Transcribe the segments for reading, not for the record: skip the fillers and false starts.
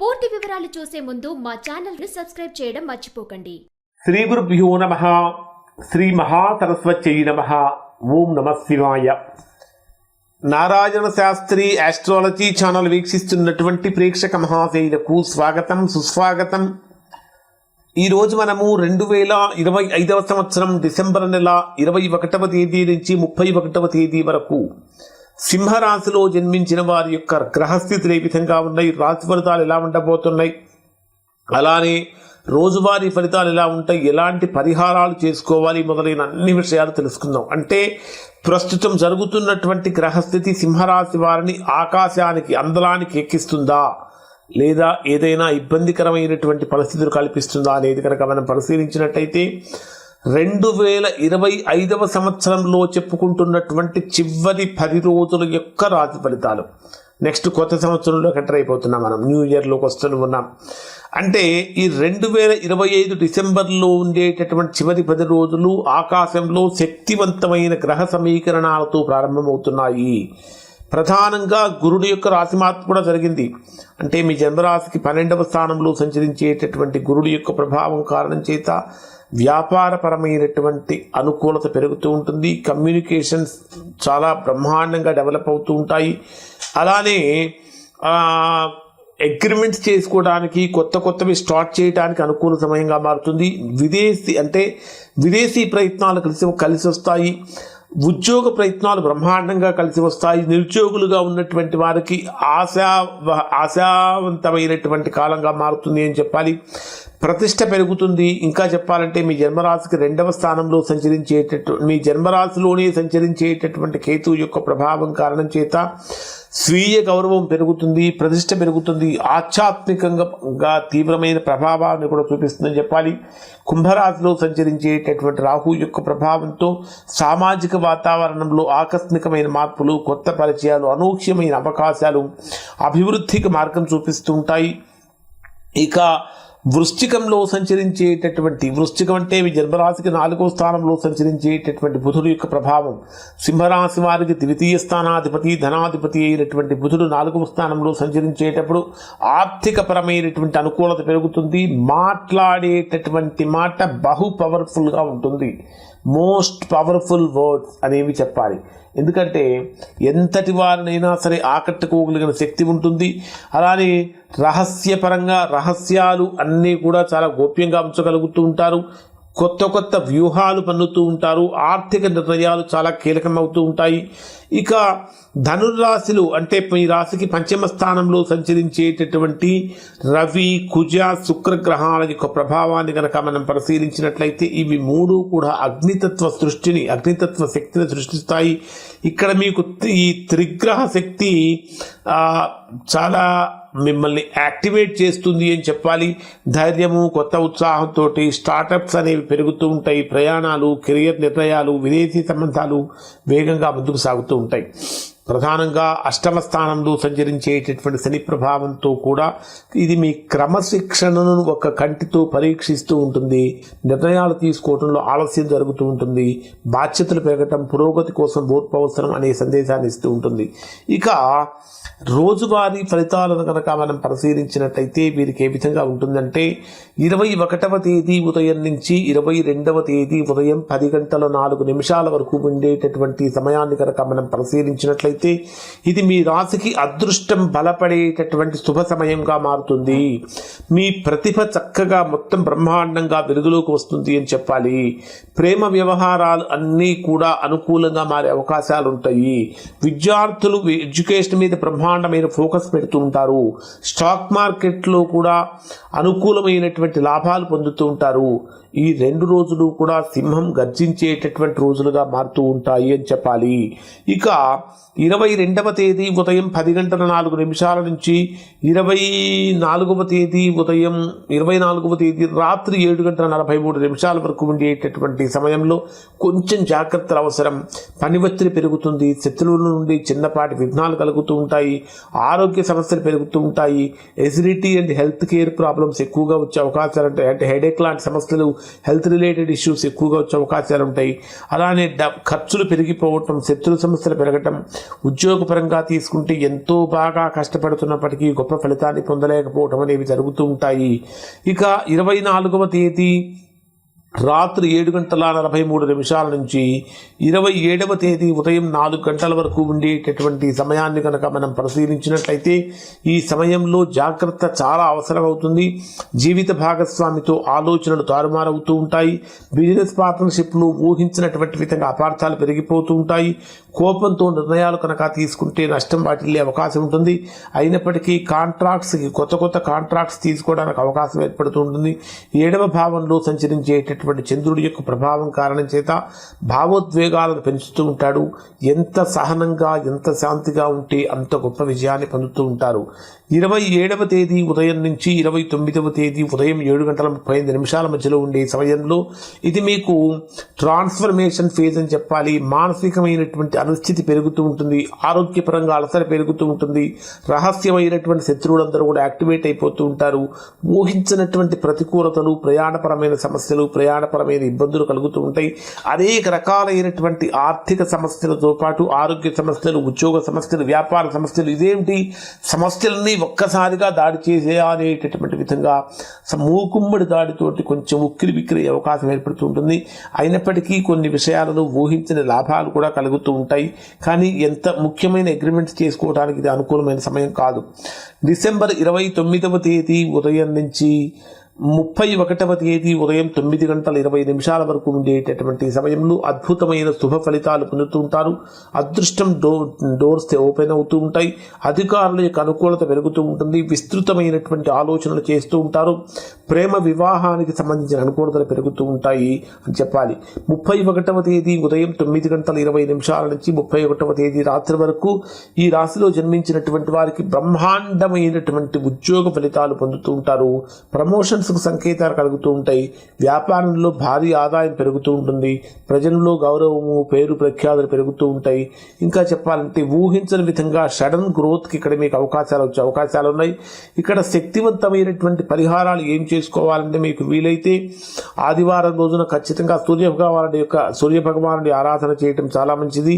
పూర్తి వివరాలు చూసే ముందు మా ఛానల్ ని సబ్స్క్రైబ్ చేయడం మర్చిపోకండి. శ్రీ గురుభ్యో నమః. శ్రీ మహాసరస్వత్యై నమః. ఓం నమః శివాయ. నారాయణ శాస్త్రి ఆస్ట్రాలజీ ఛానల్ వీక్షిస్తున్నటువంటి ప్రేక్షక మహాశైలకు స్వాగతం, సుస్వాగతం. ఈరోజు మనము 2025వ సంవత్సరం డిసెంబర్ నెల 21వ తేదీ నుంచి 31వ తేదీ వరకు సింహరాశిలో జన్మించిన వారి యొక్క గ్రహస్థితులు ఏ విధంగా ఉన్నాయి, రాశి ఫలితాలు ఎలా ఉండబోతున్నాయి, అలానే రోజువారీ ఫలితాలు ఎలా ఉంటాయి, ఎలాంటి పరిహారాలు చేసుకోవాలి మొదలైన అన్ని విషయాలు తెలుసుకుందాం. అంటే ప్రస్తుతం జరుగుతున్నటువంటి గ్రహస్థితి సింహరాశి వారిని ఆకాశానికి అందలానికి ఎక్కిస్తుందా లేదా ఏదైనా ఇబ్బందికరమైనటువంటి పరిస్థితులు కల్పిస్తుందా అనేది కనుక మనం పరిశీలించినట్టయితే 2025వ సంవత్సరంలో చెప్పుకుంటున్నటువంటి చివరి 10 రోజుల యొక్క రాశి ఫలితాలు. నెక్స్ట్ కొత్త సంవత్సరంలోకి ఎంటర్ అయిపోతున్నాం, మనం న్యూ ఇయర్లోకి వస్తూ ఉన్నాం. అంటే ఈ 2025 డిసెంబర్లో ఉండేటటువంటి చివరి 10 రోజులు ఆకాశంలో శక్తివంతమైన గ్రహ సమీకరణాలతో ప్రారంభమవుతున్నాయి. ప్రధానంగా గురుడి యొక్క రాశి మార్పు కూడా జరిగింది. అంటే మీ జన్మరాశికి 12వ స్థానంలో సంచరించేటటువంటి గురుడి యొక్క ప్రభావం కారణం చేత వ్యాపారపరమైనటువంటి అనుకూలత పెరుగుతూ ఉంటుంది. కమ్యూనికేషన్స్ చాలా బ్రహ్మాండంగా డెవలప్ అవుతూ ఉంటాయి. అలానే అగ్రిమెంట్స్ చేసుకోవడానికి, కొత్తవి స్టార్ట్ చేయడానికి అనుకూల సమయంగా మారుతుంది. విదేశీ ప్రయత్నాలు కలిసి వస్తాయి. ఉద్యోగ ప్రయత్నాలు బ్రహ్మాండంగా కలిసి వస్తాయి. నిరుద్యోగులుగా ఉన్నటువంటి వారికి ఆశావంతమైనటువంటి కాలంగా మారుతుంది అని చెప్పాలి. ప్రతిష్ట పెరుగుతుంది. ఇంకా చెప్పాలంటే మీ జన్మరాశికి 2వ స్థానంలో మీ జన్మరాశిలోనే సంచరించేటటువంటి కేతువు యొక్క ప్రభావం కారణం చేత స్వీయ గౌరవం పెరుగుతుంది, ప్రతిష్ట పెరుగుతుంది. ఆధ్యాత్మికంగా తీవ్రమైన ప్రభావాన్ని కూడా చూపిస్తుందని చెప్పాలి. కుంభరాశిలో సంచరించేటటువంటి రాహు యొక్క ప్రభావంతో సామాజిక వాతావరణంలో ఆకస్మికమైన మార్పులు, కొత్త పరిచయాలు, అనూహ్యమైన అవకాశాలు, అభివృద్ధికి మార్గం చూపిస్తూ ఉంటాయి. ఇక వృశ్చికంలో వృశ్చికం అంటే మీ జన్మరాశికి 4వ స్థానంలో సంచరించేటటువంటి బుధుడు యొక్క ప్రభావం. సింహరాశి వారికి ద్వితీయ స్థానాధిపతి, ధనాధిపతి అయినటువంటి బుధుడు 4వ స్థానంలో సంచరించేటప్పుడు ఆర్థికపరమైనటువంటి అనుకూలత పెరుగుతుంది. మాట్లాడేటటువంటి మాట పవర్ఫుల్గా ఉంటుంది. మోస్ట్ పవర్ఫుల్ వర్డ్స్ అనేవి చెప్పాలి. ఎందుకంటే ఎంతటి వారినైనా సరే ఆకట్టుకోగలిగిన శక్తి ఉంటుంది. అలానే రహస్యాలు అన్నీ కూడా చాలా గోప్యంగా ఉంచగలుగుతూ ఉంటారు. కొత్త వ్యూహాలు పన్నుతూ ఉంటారు. ఆర్థిక నిర్ణయాలు చాలా కీలకమవుతూ ఉంటాయి. ఇక ధనుర్రాశిలో అంటే మీ రాశికి 5వ స్థానంలో సంచరించేటటువంటి రవి, కుజ, శుక్ర గ్రహాల యొక్క ప్రభావాన్ని కనుక మనం పరిశీలించినట్లయితే ఇవి 3 కూడా అగ్నితత్వ శక్తిని సృష్టిస్తాయి. ఇక్కడ మీకు ఈ త్రిగ్రహ శక్తి చాలా మిమ్మల్ని యాక్టివేట్ చేస్తుంది అని చెప్పాలి. ధైర్యము, కొత్త ఉత్సాహంతో స్టార్టప్స్ అనేవి పెరుగుతూ ఉంటాయి. ప్రయాణాలు, కెరియర్ నిర్ణయాలు, విదేశీ సంబంధాలు వేగంగా ముందుకు సాగుతూ ఉంటాయి. ప్రధానంగా 8వ స్థానంలో సంచరించేటటువంటి శని ప్రభావంతో కూడా ఇది మీ క్రమశిక్షణను ఒక కంటితో పరీక్షిస్తూ ఉంటుంది. నిర్ణయాలు తీసుకోవడంలో ఆలస్యం జరుగుతూ ఉంటుంది. బాధ్యతలు పెరగటం, పురోగతి కోసం ఓర్పు అవసరం అనే సందేశాన్ని ఇస్తూ ఉంటుంది. ఇక రోజువారీ ఫలితాలను కనుక మనం పరిశీలించినట్లయితే వీరికి ఏ విధంగా ఉంటుందంటే 21వ తేదీ ఉదయం నుంచి 22వ తేదీ ఉదయం 10 గంటల 4 నిమిషాల వరకు ఉండేటటువంటి సమయాన్ని కనుక మనం పరిశీలించినట్లయితే ఇది మీ రాశికి అదృష్టం బలపడేటటువంటి శుభ సమయంగా మారుతుంది. మీ ప్రతిభ చక్కగా మొత్తం బ్రహ్మాండంగా వెలుగులోకి వస్తుంది అని చెప్పాలి. ప్రేమ వ్యవహారాలు అన్నీ కూడా అనుకూలంగా మారే అవకాశాలు ఉంటాయి. విద్యార్థులు ఎడ్యుకేషన్ మీద బ్రహ్మాండమైన ఫోకస్ పెడుతూ ఉంటారు. స్టాక్ మార్కెట్లో కూడా అనుకూలమైనటువంటి లాభాలు పొందుతూ ఉంటారు. ఈ 2 రోజులు కూడా సింహం గర్జించేటటువంటి రోజులుగా మారుతూ ఉంటాయి అని చెప్పాలి. ఇక 22వ తేదీ ఉదయం 10 గంటల 4 నిమిషాల నుంచి 24వ తేదీ ఉదయం 24వ తేదీ రాత్రి 7 గంటల 43 నిమిషాల వరకు ఉండేటటువంటి సమయంలో కొంచెం జాగ్రత్తలు అవసరం. పని ఒత్తిడి పెరుగుతుంది. శత్రువుల నుండి చిన్నపాటి విఘ్నాలు కలుగుతూ ఉంటాయి. ఆరోగ్య సమస్యలు పెరుగుతూ ఉంటాయి. Acidity and health care problems ఎక్కువగా వచ్చే అవకాశాలు ఉంటాయి. అంటే హెడేక్ లాంటి సమస్యలు, హెల్త్ రిలేటెడ్ ఇష్యూస్ ఎక్కువగా వచ్చే అవకాశాలు ఉంటాయి. అలానే ఖర్చులు పెరిగిపోవటం, శత్రు సమస్యలు పెరగటం, ఉద్యోగపరంగా తీసుకుంటే ఎంతో బాగా కష్టపడుతున్నప్పటికీ గొప్ప ఫలితాన్ని పొందలేకపోవటం అనేవి జరుగుతూ ఉంటాయి. ఇక 24వ తేదీ రాత్రి 7:43 నుంచి 27వ తేదీ ఉదయం 4 గంటల వరకు ఉండేటటువంటి సమయాన్ని కనుక మనం పరిశీలించినట్లయితే ఈ సమయంలో జాగ్రత్త చాలా అవసరం అవుతుంది. జీవిత భాగస్వామితో ఆలోచనలు తారుమారవుతూ ఉంటాయి. బిజినెస్ పార్ట్నర్షిప్లు ఊహించినటువంటి విధంగా అపార్థాలు పెరిగిపోతూ ఉంటాయి. కోపంతో నిర్ణయాలు కనుక తీసుకుంటే నష్టం వాటిల్లే అవకాశం ఉంటుంది. అయినప్పటికీ కొత్త కాంట్రాక్ట్స్ తీసుకోవడానికి అవకాశం ఏర్పడుతూ ఉంటుంది. 7వ భావంలో సంచరించేటటువంటి చంద్రుడి యొక్క ప్రభావం కారణం చేత భావోద్వేగాలను పెంచుతూ ఉంటాడు. ఎంత సహనంగా, ఎంత శాంతిగా ఉంటే అంత గొప్ప విజయాన్ని పొందుతూ ఉంటారు. 27వ తేదీ ఉదయం నుంచి 29వ తేదీ ఉదయం 7:35 మధ్యలో ఉండే సమయంలో ఇది మీకు ట్రాన్స్ఫర్మేషన్ ఫేజ్ అని చెప్పాలి. మానసికమైనటువంటి అనిశ్చితి పెరుగుతూ ఉంటుంది. ఆరోగ్యపరంగా అలసట పెరుగుతూ ఉంటుంది. రహస్యమైనటువంటి శత్రువులందరూ కూడా యాక్టివేట్ అయిపోతూ ఉంటారు. ఊహించినటువంటి ప్రతికూలతలు, ప్రయాణపరమైన సమస్యలు, ప్రయాణపరమైన ఇబ్బందులు కలుగుతూ ఉంటాయి. అనేక రకాలైనటువంటి ఆర్థిక సమస్యలతో పాటు ఆరోగ్య సమస్యలు, ఉద్యోగ సమస్యలు, వ్యాపార సమస్యలు, ఇదేమిటి సమస్యలన్నీ ఒక్కసారిగా దాడి చేసేయాలనేటటువంటి విధంగా మూకుమ్మడి దాడితోటి కొంచెం ఉక్కిరి బిక్కిరి అవకాశం ఏర్పడుతూ ఉంటుంది. అయినప్పటికీ కొన్ని విషయాలలో ఊహించిన లాభాలు కూడా కలుగుతూ ఉంటాయి. కానీ ఎంత ముఖ్యమైన అగ్రిమెంట్స్ చేసుకోవడానికి ఇది అనుకూలమైన సమయం కాదు. డిసెంబర్ 29వ తేదీ ఉదయం నుంచి 31వ తేదీ ఉదయం 9:20 వరకు ఉండేటటువంటి సమయంలో అద్భుతమైన శుభ ఫలితాలు పొందుతూ ఉంటారు. అదృష్టం డోర్స్ ఓపెన్ అవుతూ ఉంటాయి. అధికారుల యొక్క అనుకూలత పెరుగుతూ ఉంటుంది. విస్తృతమైనటువంటి ఆలోచనలు చేస్తూ ఉంటారు. ప్రేమ వివాహానికి సంబంధించిన అనుకూలతలు పెరుగుతూ ఉంటాయి అని చెప్పాలి. 31వ తేదీ ఉదయం 9:20 నుంచి 31వ తేదీ రాత్రి వరకు ఈ రాశిలో జన్మించినటువంటి వారికి బ్రహ్మాండమైనటువంటి ఉద్యోగ ఫలితాలు పొందుతూ ఉంటారు. ప్రమోషన్స్ సంకేతాలు కలుగుతూ ఉంటాయి. వ్యాపారంలో భారీ ఆదాయం పెరుగుతూ ఉంటుంది. ప్రజల్లో గౌరవము, పేరు ప్రఖ్యాతులు పెరుగుతూ ఉంటాయి. ఇంకా చెప్పాలంటే ఊహించని విధంగా సడన్ గ్రోత్కి ఇక్కడ మీకు అవకాశాలు వచ్చే అవకాశాలు ఉన్నాయి. ఇక్కడ శక్తివంతమైనటువంటి పరిహారాలు ఏం చేసుకోవాలంటే మీకు వీలైతే ఆదివారం రోజున ఖచ్చితంగా సూర్య భగవానుడి ఆరాధన చేయటం చాలా మంచిది.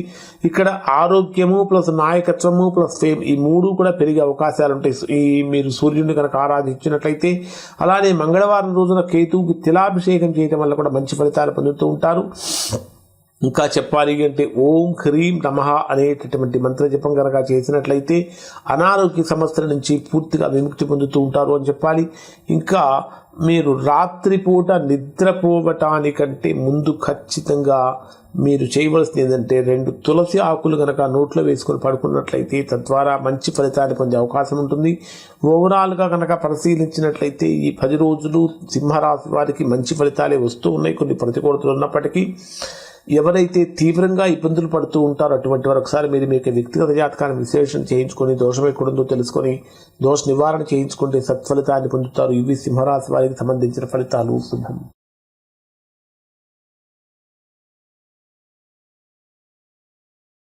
ఇక్కడ ఆరోగ్యము ప్లస్ నాయకత్వము ప్లస్ ఫేమ్ ఈ మూడు కూడా పెరిగే అవకాశాలు ఉంటాయి మీరు సూర్యుడిని కనుక ఆరాధించినట్లయితే. అలానే మంగళవారం రోజున కేతువుకి తిలాభిషేకం చేయడం వల్ల కూడా మంచి ఫలితాలు పొందుతూ ఉంటారు. ఇంకా చెప్పాలి అంటే ఓం హ్రీం నమః అనేటటువంటి మంత్ర జపం కనుక చేసినట్లయితే అనారోగ్య సమస్యల నుంచి పూర్తిగా విముక్తి పొందుతూ ఉంటారు అని చెప్పాలి. ఇంకా మీరు రాత్రిపూట నిద్రపోవటానికంటే ముందు ఖచ్చితంగా మీరు చేయవలసింది ఏంటంటే 2 తులసి ఆకులు కనుక నోట్లో వేసుకొని పడుకున్నట్లయితే తద్వారా మంచి ఫలితాన్ని పొందే అవకాశం ఉంటుంది. ఓవరాల్గా కనుక పరిశీలించినట్లయితే ఈ 10 రోజులు సింహరాశి వారికి మంచి ఫలితాలే వస్తూ ఉన్నాయి. కొన్ని ప్రతికూలతలు ఉన్నప్పటికీ ఎవరైతే తీవ్రంగా ఇబ్బందులు పడుతూ ఉంటారో అటువంటి వారు ఒకసారి మీరు మీ వ్యక్తిగత జాతకాన్ని విశ్లేషణ చేయించుకొని దోషం ఎక్కడుందో తెలుసుకొని దోష నివారణ చేయించుకుంటే సత్ఫలితాన్ని పొందుతారు. ఇవి సింహరాశి వారికి సంబంధించిన ఫలితాలు. శుభం.